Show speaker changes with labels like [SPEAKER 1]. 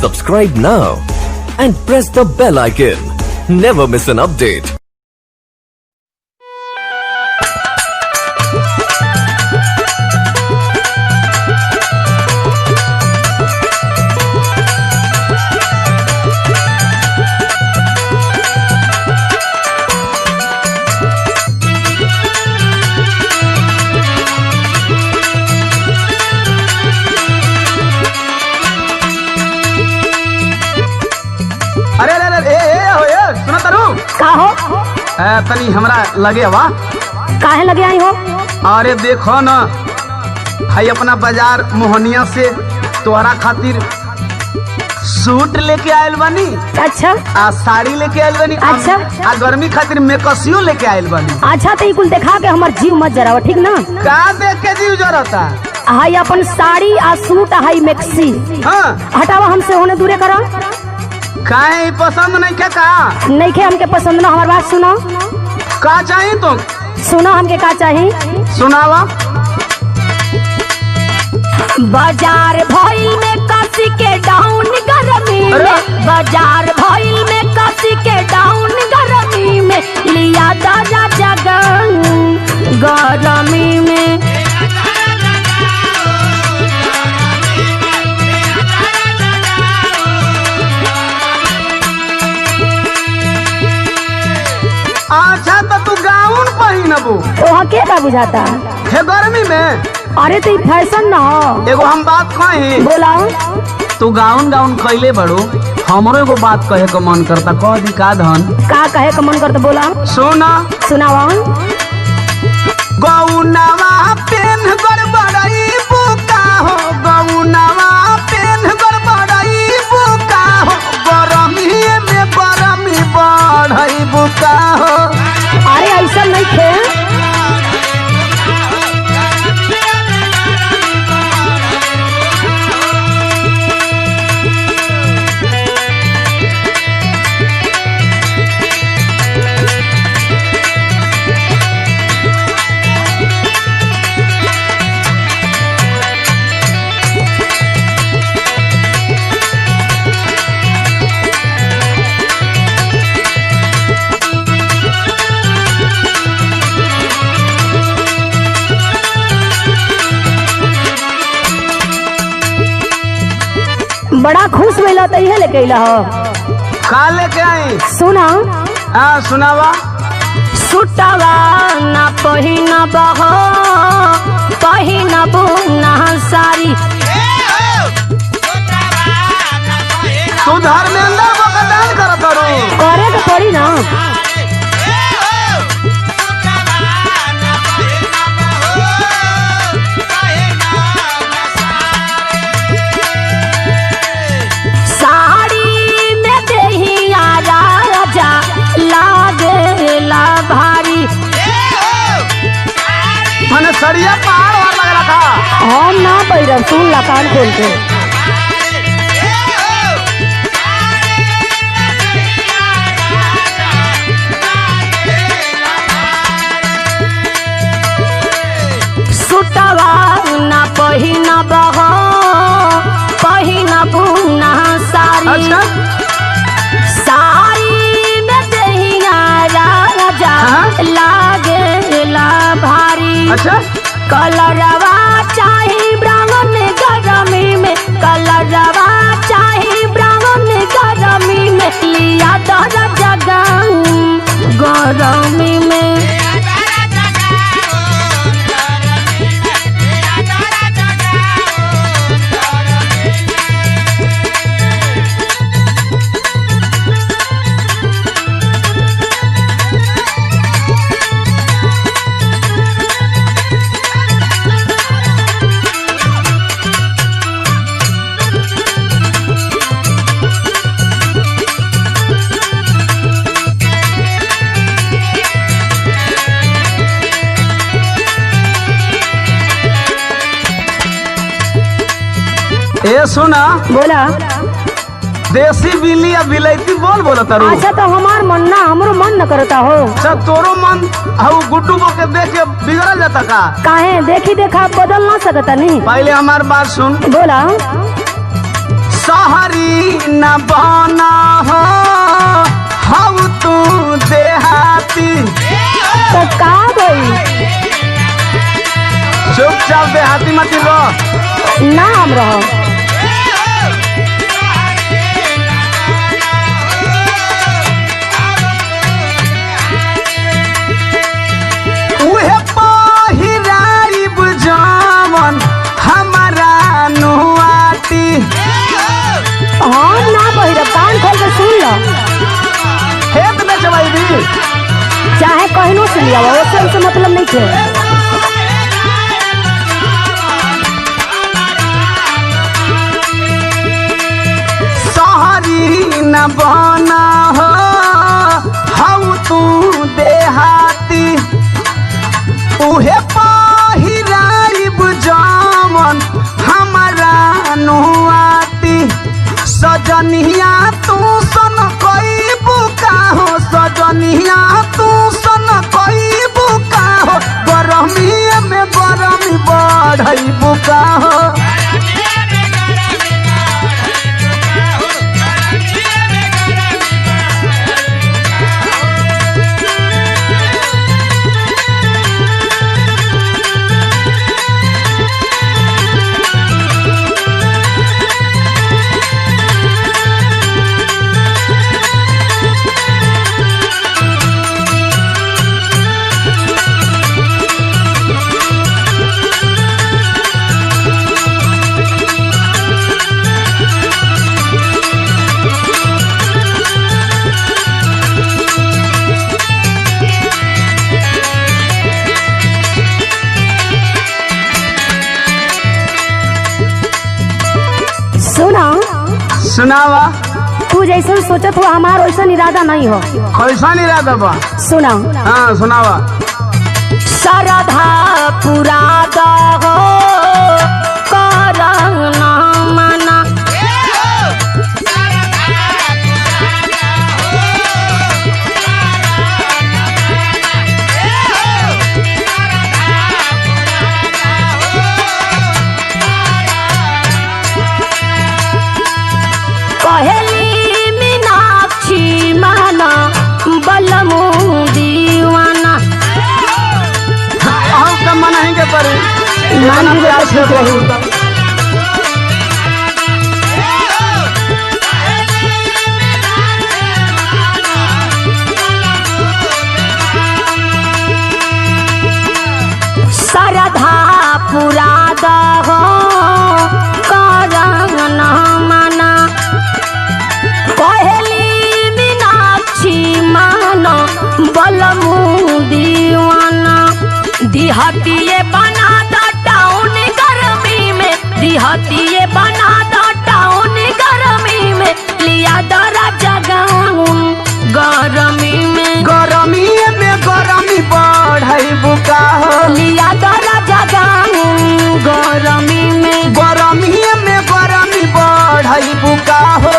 [SPEAKER 1] Subscribe now and press the bell icon. Never miss an update.
[SPEAKER 2] का हो
[SPEAKER 3] तनी हमरा लगे वा
[SPEAKER 2] काहे लगे आई हो?
[SPEAKER 3] अरे देखो न भाई अपना बाजार मोहनिया से तोहरा खातिर सूट लेके आयल बनी।
[SPEAKER 2] अच्छा
[SPEAKER 3] आ साड़ी लेके आयल बनी।
[SPEAKER 2] अच्छा।
[SPEAKER 3] आ गर्मी खातिर मेकसियो लेके आयल बनी।
[SPEAKER 2] अच्छा तो कुल देखा के हमार जीव मत जरावा, ठीक ना?
[SPEAKER 3] का देख के जीव जरता?
[SPEAKER 2] हाई अपन साड़ी आ सूट हाई मैक्सी।
[SPEAKER 3] हाँ
[SPEAKER 2] हटावा हमसे, होने दूरे करा।
[SPEAKER 3] काहे पसंद नहीं क्या? का
[SPEAKER 2] नहीं खे हमके पसंद ना। हमार बात सुनो।
[SPEAKER 3] का चाहिए तुम?
[SPEAKER 2] सुनो हमके का चाहिए।
[SPEAKER 3] सुनावा।
[SPEAKER 2] बाजार भइल में कसी के डाउन गर्मी में, बाजार भइल में कसी के डाउन गर्मी में, लिया दादा जगन गर्मी में।
[SPEAKER 3] अच्छा तो तू गाउन पहनबू?
[SPEAKER 2] तो के का बुझाता
[SPEAKER 3] हे गर्मी में?
[SPEAKER 2] अरे तो फैशन ना हो।
[SPEAKER 3] एगो हम बात कही।
[SPEAKER 2] बोलाओ।
[SPEAKER 3] तू गाउन कैले बड़ो, हमरो एगो बात कहे को मन करता। कह दी का धन?
[SPEAKER 2] का कहे का मन करता? बोला।
[SPEAKER 3] सुना।
[SPEAKER 2] सुनावा।
[SPEAKER 3] गौनवा पेन गड़बड़ाई बुका हो, गौनवा पेन गड़बड़ाई बुका हो, गरमी में गरमी बढ़ई बुका हो।
[SPEAKER 2] अरे ऐसा नहीं थे। बड़ा खुश मिला तो यह लेके अइला हो।
[SPEAKER 3] का लेके आई?
[SPEAKER 2] सुना।
[SPEAKER 3] हाँ सुनावा।
[SPEAKER 2] सुटवा ना पहिनब हो, पहिनबू ना साड़ी।
[SPEAKER 3] तू धर्मेंद्र बकदान करत रो?
[SPEAKER 2] करे तो पड़ी ना।
[SPEAKER 3] मैंने सरिया पहाड़ वाला लग रहा था।
[SPEAKER 2] हम ना पैरब, सुन ला कान खोल के। सुटवा ना पहिनब हो, पहिनबू ना साड़ी।
[SPEAKER 3] अच्छा।
[SPEAKER 2] साड़ी में दहिया राजा लागेला भारी।
[SPEAKER 3] अच्छा।
[SPEAKER 2] कलरवा चाही ब्राउन गरमी में, कलरवा चाही ब्राउन गरमी में, लिया दादा जगन गरमी में।
[SPEAKER 3] ए सुना।
[SPEAKER 2] बोला।
[SPEAKER 3] देसी बिल्ली या बिलैती बोल तारू।
[SPEAKER 2] अच्छा तो हमार मन ना, हमरो मन न करता हो।
[SPEAKER 3] सब तोरो मन हाउ गुड्डू को के देख के बिगड़ जाता का?
[SPEAKER 2] काहे देखी देखा बदल ना सकता नहीं।
[SPEAKER 3] पहले हमार बात सुन।
[SPEAKER 2] बोला।
[SPEAKER 3] शहरी न बना हो हम तू देहाती।
[SPEAKER 2] तो का भाई
[SPEAKER 3] चुपचाप देहाती मत रहो।
[SPEAKER 2] ना हम रहो।
[SPEAKER 3] उहे पहिराइब जवन हमारा नुआती।
[SPEAKER 2] हम ना पहिरब, कान खोल के सुन लो।
[SPEAKER 3] खेत में चबाई दी
[SPEAKER 2] चाहे कहनो सुन लिया, वो से मतलब नहीं थे।
[SPEAKER 3] सहरी न बना हो हम तू देहाती। उहे पहिराइब जवन हमारा नुआती। सजनिया तू सन कोई बुका हो, सजनिया तू सन कोई बुका हो। गरमी में गरमी बढ़ई बुका हो।
[SPEAKER 2] सुना
[SPEAKER 3] सुनावा।
[SPEAKER 2] तू जैसा सोचत हो हमार वैसा इरादा नहीं हो।
[SPEAKER 3] कैसा इरादा बा?
[SPEAKER 2] सुना।
[SPEAKER 3] हाँ सुनावा।
[SPEAKER 2] सरधा पूरा दहो करना मना। कहेली मीनाक्षी माना बलमू दीवाना।
[SPEAKER 3] हम तो मना ही के परी
[SPEAKER 2] मान भी
[SPEAKER 3] प्यार से
[SPEAKER 2] ठीक रही।
[SPEAKER 3] बोलता।
[SPEAKER 2] सरधा पूरा दहो करना मना। कहेली मीनाक्षी माना बलमू दीवाना। दिहतिये बना दा टाउन गर्मी में, दिहतिये बना दा टाउन गर्मी में। लिया दरा जगाऊं गर्मी में,
[SPEAKER 3] गरमी में गरमी बढ़ई बुका हो।
[SPEAKER 2] लिया दरा जगाऊं गर्मी में।
[SPEAKER 3] गरमी में गरमी बढ़ई बुका हो।